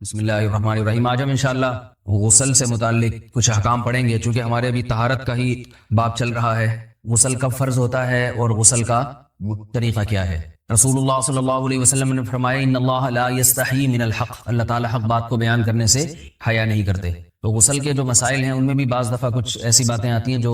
بسم اللہ الرحمن الرحیم۔ آج ہم انشاءاللہ غسل سے متعلق کچھ احکام پڑھیں گے، چونکہ ہمارے ابھی طہارت کا ہی باب چل رہا ہے۔ غسل کب فرض ہوتا ہے اور غسل کا طریقہ کیا ہے؟ رسول اللہ صلی اللہ علیہ وسلم نے فرمایا ان اللہ لا یستحیی من الحق، اللہ تعالی حق بات کو بیان کرنے سے حیا نہیں کرتے۔ تو غسل کے جو مسائل ہیں ان میں بھی بعض دفعہ کچھ ایسی باتیں آتی ہیں جو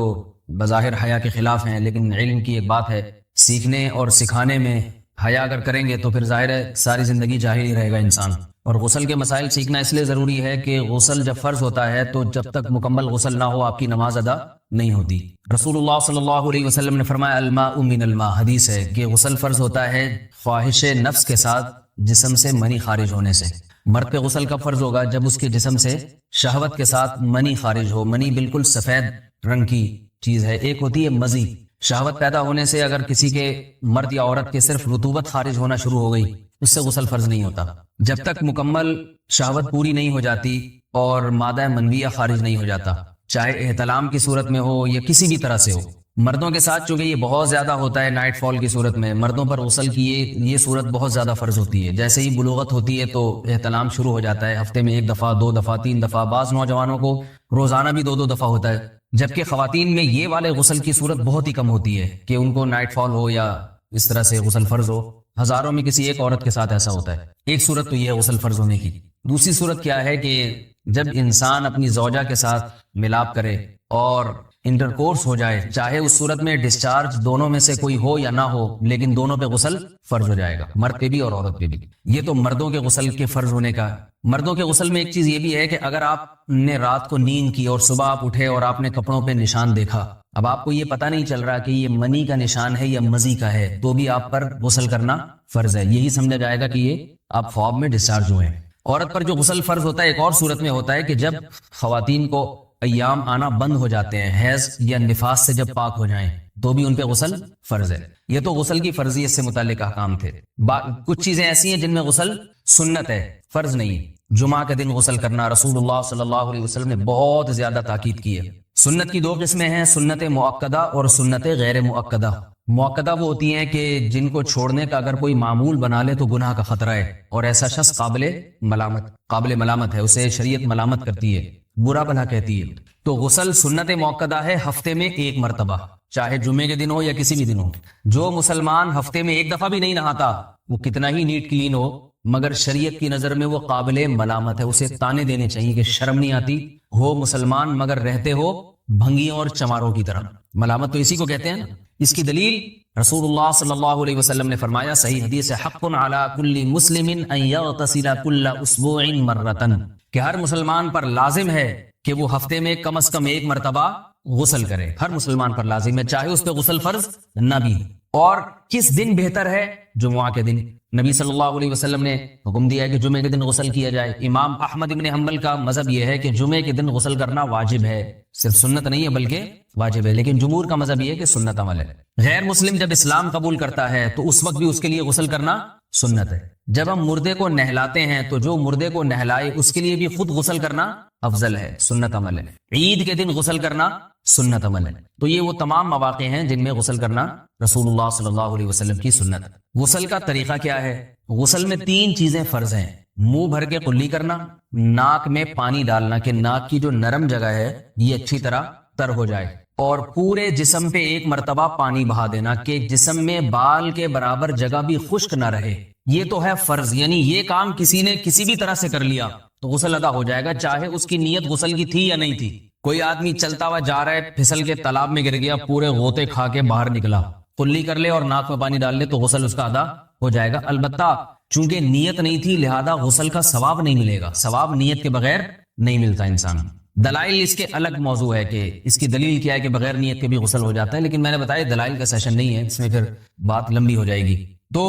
بظاہر حیا کے خلاف ہیں، لیکن علم کی ایک بات ہے، سیکھنے اور سکھانے میں حیا اگر کریں گے تو پھر ظاہر ہے ساری زندگی جاہل ہی رہے گا انسان۔ اور غسل کے مسائل سیکھنا اس لیے ضروری ہے کہ غسل جب فرض ہوتا ہے تو جب تک مکمل غسل نہ ہو آپ کی نماز ادا نہیں ہوتی۔ رسول اللہ صلی اللہ علیہ وسلم نے فرمایا الماء من الماء، حدیث ہے کہ غسل فرض ہوتا ہے خواہش نفس کے ساتھ جسم سے منی خارج ہونے سے۔ مرد پہ غسل کب فرض ہوگا؟ جب اس کے جسم سے شہوت کے ساتھ منی خارج ہو۔ منی بالکل سفید رنگ کی چیز ہے، ایک ہوتی ہے مزی۔ شہوت پیدا ہونے سے اگر کسی کے مرد یا عورت کے صرف رطوبت خارج ہونا شروع ہو گئی اس سے غسل فرض نہیں ہوتا۔ جب تک مکمل شہوت پوری نہیں ہو جاتی اور مادہ منویہ خارج نہیں ہو جاتا، چاہے احتلام کی صورت میں ہو یا کسی بھی طرح سے ہو۔ مردوں کے ساتھ چونکہ یہ بہت زیادہ ہوتا ہے نائٹ فال کی صورت میں، مردوں پر غسل کی یہ صورت بہت زیادہ فرض ہوتی ہے۔ جیسے ہی بلوغت ہوتی ہے تو احتلام شروع ہو جاتا ہے، ہفتے میں 1 دفعہ 2 دفعہ 3 دفعہ، بعض نوجوانوں کو روزانہ بھی 2 دفعہ ہوتا ہے، جبکہ خواتین میں یہ والے غسل کی صورت بہت ہی کم ہوتی ہے کہ ان کو نائٹ فال ہو یا اس طرح سے غسل فرض ہو۔ ہزاروں میں کسی ایک عورت کے ساتھ ایسا ہوتا ہے۔ ایک صورت تو یہ ہے غسل فرض ہونے کی۔ دوسری صورت کیا ہے کہ جب انسان اپنی زوجہ کے ساتھ ملاپ کرے اور انٹرکورس ہو جائے، چاہے اس صورت میں ڈسچارج دونوں میں سے کوئی ہو یا نہ ہو، لیکن دونوں پہ غسل فرض ہو جائے گا، مرد پہ بھی اور عورت پہ بھی۔ یہ تو مردوں کے غسل کے فرض ہونے کا۔ مردوں کے غسل میں ایک چیز یہ بھی ہے کہ اگر آپ نے رات کو نیند کی اور صبح آپ اٹھے اور آپ نے کپڑوں پہ نشان دیکھا، اب آپ کو یہ پتہ نہیں چل رہا کہ یہ منی کا نشان ہے یا مزی کا ہے، تو بھی آپ پر غسل کرنا فرض ہے۔ یہی سمجھا جائے گا کہ یہ آپ خواب میں ڈسچارج ہوئے ہیں۔ عورت پر جو غسل فرض ہوتا ہے ایک اور صورت میں ہوتا ہے کہ جب خواتین کو ایام آنا بند ہو جاتے ہیں، حیض یا نفاس سے جب پاک ہو جائیں تو بھی ان پہ غسل فرض ہے۔ یہ تو غسل کی فرضیت سے متعلق احکام تھے۔ کچھ چیزیں ایسی ہیں جن میں غسل سنت ہے، فرض نہیں۔ جمعہ کے دن غسل کرنا رسول اللہ صلی اللہ علیہ وسلم نے بہت زیادہ تاکید کی ہے۔ سنت کی 2 قسمیں ہیں، سنت مؤکدہ اور سنت غیر مؤکدہ۔ مؤکدہ وہ ہوتی ہیں کہ جن کو چھوڑنے کا اگر کوئی معمول بنا لے تو گناہ کا خطرہ ہے اور ایسا شخص قابل ملامت ہے، اسے شریعت ملامت کرتی ہے، برا بھلا کہتی ہے۔ تو غسل سنت مؤکدہ ہے، ہفتے میں 1 مرتبہ، چاہے جمعے کے دن ہو یا کسی بھی دن ہو۔ جو مسلمان ہفتے میں 1 دفعہ بھی نہیں نہاتا وہ کتنا ہی نیٹ کلین ہو مگر شریعت کی نظر میں وہ قابل ملامت ہے، اسے تانے دینے چاہیے کہ شرم نہیں آتی ہو مسلمان مگر رہتے ہو بھنگیوں اور چماروں کی طرح۔ ملامت تو اسی کو کہتے ہیں۔ اس کی دلیل رسول اللہ صلی اللہ علیہ وسلم نے فرمایا، صحیح حدیث ہے، حق علی کل مسلم ان یغتسل کل اسبوع مرۃ، کہ ہر مسلمان پر لازم ہے کہ وہ ہفتے میں کم از کم 1 مرتبہ غسل کرے۔ ہر مسلمان پر لازم ہے، چاہے اس پہ غسل فرض نہ بھی۔ اور کس دن بہتر ہے؟ جمعہ کے دن۔ نبی صلی اللہ علیہ وسلم نے حکم دیا ہے کہ جمعے کے دن غسل کیا جائے۔ امام احمد بن حنبل کا مذہب یہ ہے کہ جمعے کے دن غسل کرنا واجب ہے، صرف سنت نہیں ہے بلکہ واجب ہے، لیکن جمہور کا مذہب یہ ہے کہ سنت عمل ہے۔ غیر مسلم جب اسلام قبول کرتا ہے تو اس وقت بھی اس کے لیے غسل کرنا سنت ہے۔ جب ہم مردے کو نہلاتے ہیں تو جو مردے کو نہلائے اس کے لیے بھی خود غسل کرنا افضل ہے، سنت عمل ہے۔ عید کے دن غسل کرنا سنت عمل ہے۔ تو یہ وہ تمام مواقع ہیں جن میں غسل کرنا رسول اللہ صلی اللہ علیہ وسلم کی سنت ہے۔ غسل کا طریقہ کیا ہے؟ غسل میں 3 چیزیں فرض ہیں، منہ بھر کے قلی کرنا، ناک میں پانی ڈالنا کہ ناک کی جو نرم جگہ ہے یہ اچھی طرح تر ہو جائے، اور پورے جسم پہ 1 مرتبہ پانی بہا دینا کہ جسم میں بال کے برابر جگہ بھی خشک نہ رہے۔ یہ تو ہے فرض، یعنی یہ کام کسی نے کسی بھی طرح سے کر لیا تو غسل ادا ہو جائے گا، چاہے اس کی نیت غسل کی تھی یا نہیں تھی۔ کوئی آدمی چلتا ہوا جا رہا ہے، پھسل کے تالاب میں گر گیا، پورے غوطے کھا کے باہر نکلا، قلی کر لے اور ناک میں پانی ڈال لے تو غسل اس کا ادا ہو جائے گا۔ البتہ چونکہ نیت نہیں تھی لہذا غسل کا ثواب نہیں ملے گا، ثواب نیت کے بغیر نہیں ملتا انسان۔ دلائل اس کے الگ موضوع ہے کہ اس کی دلیل کیا ہے کہ بغیر نیت کے بھی غسل ہو جاتا ہے، لیکن میں نے بتایا دلائل کا سیشن نہیں ہے، اس میں پھر بات لمبی ہو جائے گی۔ تو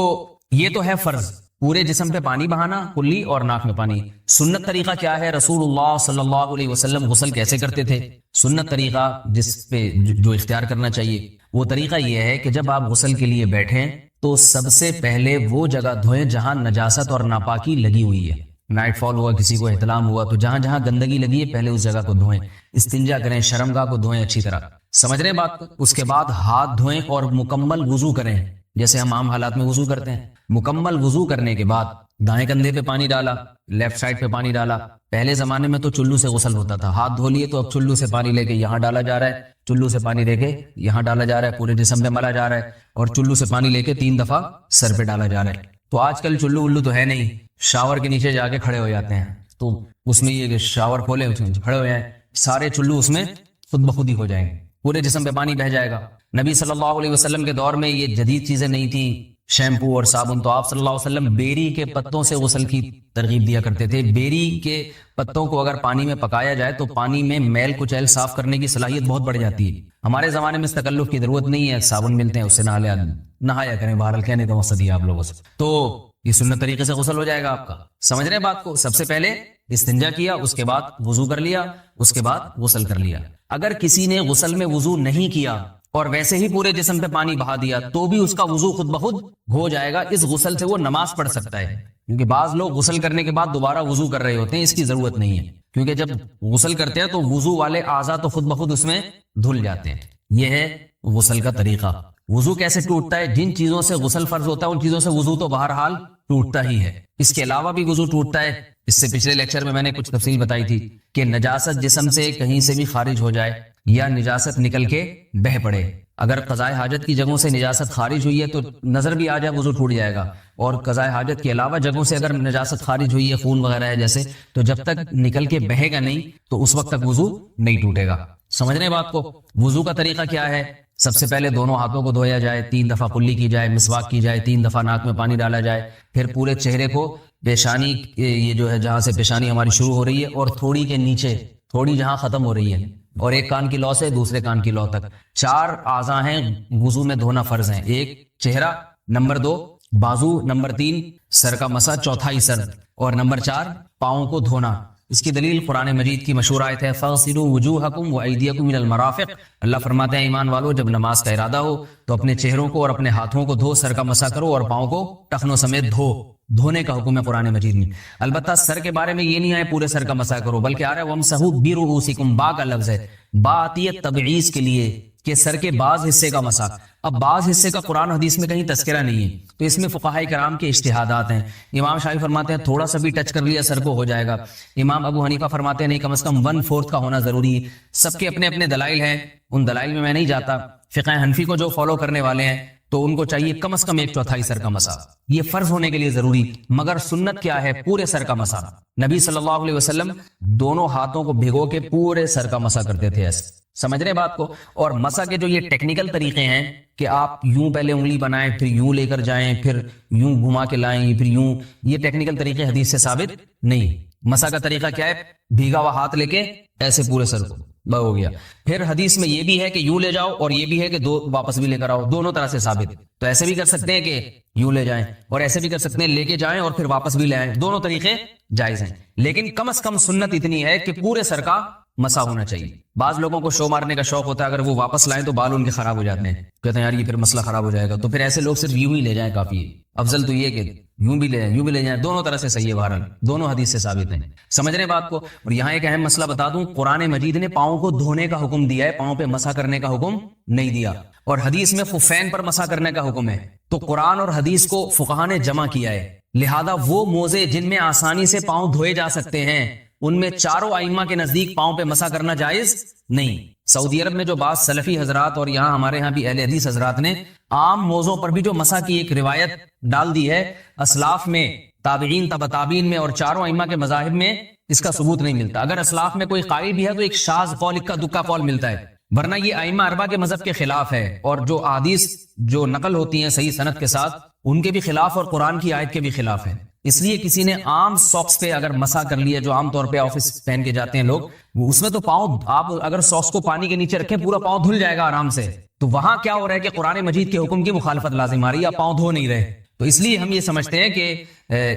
یہ تو ہے فرض، پورے جسم پہ پانی بہانا، کلی اور ناک میں پانی۔ سنت طریقہ کیا ہے؟ رسول اللہ صلی اللہ علیہ وسلم غسل کیسے کرتے تھے؟ سنت طریقہ جس پہ جو اختیار کرنا چاہیے وہ طریقہ یہ ہے کہ جب آپ غسل کے لیے بیٹھیں تو سب سے پہلے وہ جگہ دھوئیں جہاں نجاست اور ناپاکی لگی ہوئی ہے۔ نائٹ فال ہوا، کسی کو احتلام ہوا تو جہاں جہاں گندگی لگی ہے پہلے اس جگہ کو دھوئیں، استنجا کریں، شرمگاہ کو دھوئیں اچھی طرح، سمجھ رہے ہیں بات؟ اس کے بعد ہاتھ دھوئیں اور مکمل وضو کریں، جیسے ہم عام حالات میں وضو کرتے ہیں۔ مکمل وضو کرنے کے بعد دائیں کندھے پہ پانی ڈالا، لیفٹ سائڈ پہ پانی ڈالا. پہلے زمانے میں تو چلو سے غسل ہوتا تھا، ہاتھ دھو لیے تو اب چلو سے پانی لے کے یہاں ڈالا جا رہا ہے، چلو سے پانی لے کے یہاں ڈالا جا رہا ہے، پورے جسم پہ ملا جا رہا ہے، اور چلو سے پانی لے کے 3 دفعہ سر پہ ڈالا جا رہا ہے. تو آج کل چلو الو تو ہے نہیں، شاور کے نیچے جا کے کھڑے ہو جاتے ہیں، تو اس میں یہ کہ شاور کھولے کھڑے ہو جائیں، سارے چلو اس میں خود بخود ہی ہو جائیں گے، پورے جسم پہ پانی بہ جائے گا. نبی صلی اللہ علیہ وسلم کے دور میں یہ جدید چیزیں نہیں تھیں، شیمپو اور صابن. تو آپ صلی اللہ علیہ وسلم بیری کے پتوں سے غسل کی ترغیب دیا کرتے تھے. بیری کے پتوں کو اگر پانی میں پکایا جائے تو پانی میں میل کچیل صاف کرنے کی صلاحیت بہت بڑھ جاتی ہے. ہمارے زمانے میں اس تکلف کی ضرورت نہیں ہے، صابن ملتے ہیں، اس سے نہایا کریں. بہرحال کہنے کا مقصد یہ آپ لوگوں سے، تو یہ سنت طریقے سے غسل ہو جائے گا آپ کا. سمجھ رہے ہیں بات کو؟ سب سے پہلے استنجا کیا، اس کے بعد وضو کر لیا، اس کے بعد غسل کر لیا. اگر کسی نے غسل میں وضو نہیں کیا اور ویسے ہی پورے جسم پہ پانی بہا دیا تو بھی اس کا وضو خود بخود ہو جائے گا. اس غسل سے وہ نماز پڑھ سکتا ہے، کیونکہ بعض لوگ غسل کرنے کے بعد دوبارہ وضو کر رہے ہوتے ہیں. اس کی ضرورت نہیں ہے، کیونکہ جب غسل کرتے ہیں تو وضو والے اعضاء تو خود بخود اس میں دھل جاتے ہیں. یہ ہے غسل کا طریقہ. وضو کیسے ٹوٹتا ہے؟ جن چیزوں سے غسل فرض ہوتا ہے ان چیزوں سے وضو تو بہرحال ٹوٹتا ہی ہے. اس کے علاوہ بھی وضو ٹوٹتا ہے. اس سے پچھلے لیکچر میں نے کچھ تفصیل بتائی تھی کہ نجاست جسم سے کہیں سے بھی خارج ہو جائے یا نجاست نکل کے بہ پڑے. اگر قضائے حاجت کی جگہوں سے نجاست خارج ہوئی ہے تو نظر بھی آ جائے وضو ٹوٹ جائے گا، اور قضائے حاجت کے علاوہ جگہوں سے اگر نجاست خارج ہوئی ہے، خون وغیرہ ہے جیسے، تو جب تک نکل کے بہے گا نہیں تو اس وقت تک وضو نہیں ٹوٹے گا. سمجھ رہے ہیں بات کو؟ وضو کا طریقہ کیا ہے؟ سب سے پہلے دونوں ہاتھوں کو دھویا جائے، 3 دفعہ کلی کی جائے، مسواک کی جائے، 3 دفعہ ناک میں پانی ڈالا جائے، پھر پورے چہرے کو، پیشانی یہ جو ہے جہاں سے پیشانی ہماری شروع ہو رہی ہے اور تھوڑی کے نیچے، تھوڑی جہاں ختم ہو رہی ہے، اور ایک کان کی لو سے دوسرے کان کی لو تک 4 اعضاء ہیں وضو میں دھونا فرض ہیں. 1 چہرہ، نمبر 2 بازو، نمبر 3 سر کا مسا، چوتھائی سر، اور نمبر 4 پاؤں کو دھونا. اس کی دلیل قرآن مجید کی مشہور آیت ہے فَاغْسِلُوا وُجُوهَكُمْ وَأَيْدِيَكُمْ إِلَى الْمَرَافِقِ. اللہ فرماتے ہیں ایمان والو، جب نماز کا ارادہ ہو تو اپنے چہروں کو اور اپنے ہاتھوں کو دھو، سر کا مسا کرو اور پاؤں کو ٹخنوں سمیت دھو. دھونے کا حکم ہے قرآن مجید میں. البتہ سر کے بارے میں یہ نہیں ہے پورے سر کا مسا کرو، بلکہ آ رہا ہے وَامْسَحُوا بِرُؤُوسِكُمْ. با کا لفظ ہے، با آتی ہے تبعیض کے لیے کہ سر کے بعض حصے کا مسا. اب بعض حصے کا قرآن حدیث میں کہیں تذکرہ نہیں ہے، تو اس میں فقہاء کرام کے اجتہادات ہیں. امام شافعی فرماتے ہیں تھوڑا سا بھی ٹچ کر لیا سر کو ہو جائے گا. امام ابو حنیفہ فرماتے ہیں نہیں، کم از کم 1/4 کا ہونا ضروری ہے. سب کے اپنے اپنے دلائل ہیں، ان دلائل میں نہیں جاتا. فقہ حنفی کو جو فالو کرنے والے ہیں تو ان کو چاہیے کم از کم 1/4 سر کا مسا، یہ فرض ہونے کے لیے ضروری. مگر سنت کیا ہے؟ پورے سر کا مسا. نبی صلی اللہ علیہ وسلم دونوں ہاتھوں کو بھگو کے پورے سر کا مسا کرتے تھے ایسے. سمجھ رہے بات کو؟ اور مسا کے جو یہ ٹیکنیکل طریقے ہیں کہ آپ یوں پہلے انگلی بنائیں، پھر یوں لے کر جائیں، پھر یوں گھما کے لائیں، پھر یوں، یہ ٹیکنیکل طریقے حدیث سے ثابت نہیں. مسا کا طریقہ کیا ہے؟ بھیگا ہوا ہاتھ لے کے ایسے پورے سر کو ہو گیا. پھر حدیث میں یہ بھی ہے کہ یوں لے جاؤ اور یہ بھی ہے کہ واپس بھی لے کر آؤ، دونوں طرح سے ثابت. تو ایسے بھی کر سکتے ہیں کہ یوں لے جائیں، اور ایسے بھی کر سکتے ہیں لے کے جائیں اور پھر واپس بھی لے آئیں. دونوں طریقے جائز ہیں، لیکن کم از کم سنت اتنی ہے کہ پورے سر کا مسا ہونا چاہیے. بعض لوگوں کو شو مارنے کا شوق ہوتا ہے، اگر وہ واپس لائیں تو بال ان کے خراب ہو جاتے ہیں، کہتے ہیں یار یہ پھر مسئلہ خراب ہو جائے گا. تو پھر ایسے لوگ صرف یوں ہی لے جائیں کافی ہے. افضل تو یہ کہ یوں بھی لے جائیں، یوں بھی لے جائیں، دونوں طرح سے صحیح ہے. بہرحال دونوں حدیث سے ثابت ہیں. سمجھ رہے بات کو؟ اور یہاں ایک اہم مسئلہ بتا دوں، قرآن مجید نے پاؤں کو دھونے کا حکم دیا ہے، پاؤں پہ مسا کرنے کا حکم نہیں دیا. اور حدیث میں خفین پر مسا کرنے کا حکم ہے. تو قرآن اور حدیث کو فقہا نے جمع کیا ہے. لہذا وہ موزے جن میں آسانی سے پاؤں دھوئے جا سکتے ہیں ان میں چاروں ائمہ کے نزدیک پاؤں پہ مسا کرنا جائز نہیں. سعودی عرب میں جو بعض سلفی حضرات اور یہاں ہمارے ہاں بھی اہل حدیث حضرات نے عام موضوع پر بھی جو مسا کی ایک روایت ڈال دی ہے، اسلاف میں، تابعین، تبع تابعین میں اور چاروں ائمہ کے مذاہب میں اس کا ثبوت نہیں ملتا. اگر اسلاف میں کوئی قائل بھی ہے تو ایک شاذ قول، اکا دکا قول ملتا ہے، ورنہ یہ ائمہ اربعہ کے مذہب کے خلاف ہے. اور جو احادیث جو نقل ہوتی ہیں صحیح سند کے ساتھ ان کے بھی خلاف اور قرآن کی آیت کے بھی خلاف ہے. اس لیے کسی نے عام ساکس پہ اگر مسا کر لیا، جو عام طور پہ آفس پہن کے جاتے ہیں لوگ، وہ اس میں تو پاؤں، آپ اگر ساکس کو پانی کے نیچے رکھیں پورا پاؤں دھل جائے گا آرام سے. تو وہاں کیا ہو رہا ہے کہ قرآن مجید کے حکم کی مخالفت لازم آ رہی ہے، آپ پاؤں دھو نہیں رہے. تو اس لیے ہم یہ سمجھتے ہیں کہ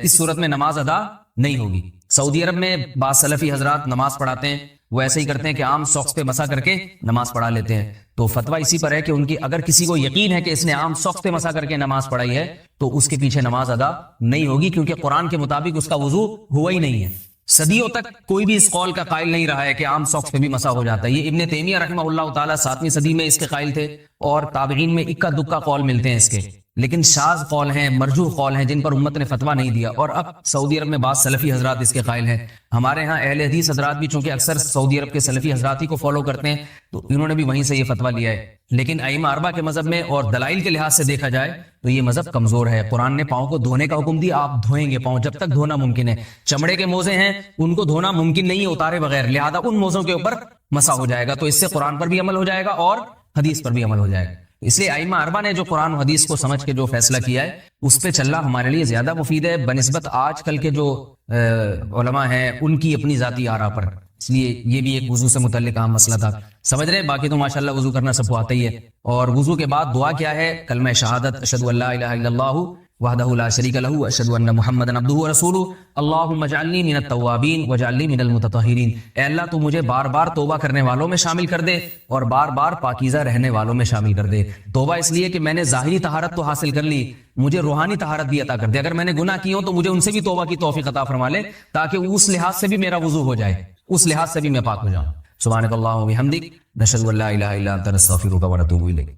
اس صورت میں نماز ادا نہیں ہوگی. سعودی عرب میں بعض سلفی حضرات نماز پڑھاتے ہیں، وہ ایسے ہی کرتے ہیں کہ عام ساکس پہ مسا کر کے نماز پڑھا لیتے ہیں. تو فتویٰ اسی پر ہے کہ ان کی، اگر کسی کو یقین ہے کہ اس نے عام ساکس پہ مسا کر کے نماز پڑھائی ہے تو اس کے پیچھے نماز ادا نہیں ہوگی، کیونکہ قرآن کے مطابق اس کا وضو ہوا ہی نہیں ہے. صدیوں تک کوئی بھی اس قول کا قائل نہیں رہا ہے کہ عام ساکس پہ بھی مسا ہو جاتا ہے. یہ ابن تیمیہ رحمہ اللہ تعالیٰ 7ویں صدی میں اس کے قائل تھے، اور تابعین میں اکا دکا قول ملتے ہیں اس کے. لیکن شاذ قول ہیں، مرجوح قول ہیں جن پر امت نے فتویٰ نہیں دیا، اور اب سعودی عرب میں بعض سلفی حضرات اس کے قائل ہیں۔ ہمارے ہاں اہل حدیث حضرات بھی چونکہ اکثر سعودی عرب کے سلفی حضرات ہی کو فالو کرتے ہیں، تو انہوں نے بھی وہیں سے یہ فتویٰ لیا ہے۔ لیکن ائمہ اربعہ کے مذہب میں اور دلائل کے لحاظ سے دیکھا جائے تو یہ مذہب کمزور ہے۔ قرآن نے پاؤں کو دھونے کا حکم دیا، آپ دھوئیں گے پاؤں جب تک دھونا ممکن ہے۔ چمڑے کے موزے ہیں، ان کو دھونا ممکن نہیں ہے اتارے بغیر، لہذا ان موزوں کے اوپر مسح ہو جائے گا، تو اس سے قرآن پر بھی عمل ہو جائے گا اور حدیث پر بھی عمل ہو جائے گا۔ اس لیے ائمہ اربعہ نے جو قرآن و حدیث کو سمجھ کے جو فیصلہ کیا ہے اس پہ چلنا ہمارے لیے زیادہ مفید ہے بنسبت آج کل کے جو علماء ہیں ان کی اپنی ذاتی آراء پر۔ اس لیے یہ بھی ایک وضو سے متعلق اہم مسئلہ تھا، سمجھ رہے ہیں؟ باقی تو ماشاءاللہ وضو کرنا سب کو آتا ہی ہے۔ اور وضو کے بعد دعا کیا ہے؟ کلمہ شہادت، اشہد ان لا الہ الا اللہ وحدہ لا شریک لہ اشہد ان محمدا عبدہ ورسولہ اللہم اجعلنی من التوابین واجعلنی من المتطہرین۔ اے اللہ تو مجھے بار بار توبہ کرنے والوں میں شامل کر دے اور بار بار پاکیزہ رہنے والوں میں شامل کر دے۔ توبہ اس لیے کہ میں نے ظاہری طہارت تو حاصل کر لی، مجھے روحانی طہارت بھی عطا کر دے۔ اگر میں نے گناہ کیے ہوں تو مجھے ان سے بھی توبہ کی توفیق عطا فرما لے، تاکہ اس لحاظ سے بھی میرا وضو ہو جائے، اس لحاظ سے بھی میں پاک ہو جاؤں۔ سبحانک اللہم و بحمدک، نشہد ان لا الہ الا انت، نستغفرک و نتوب الیک۔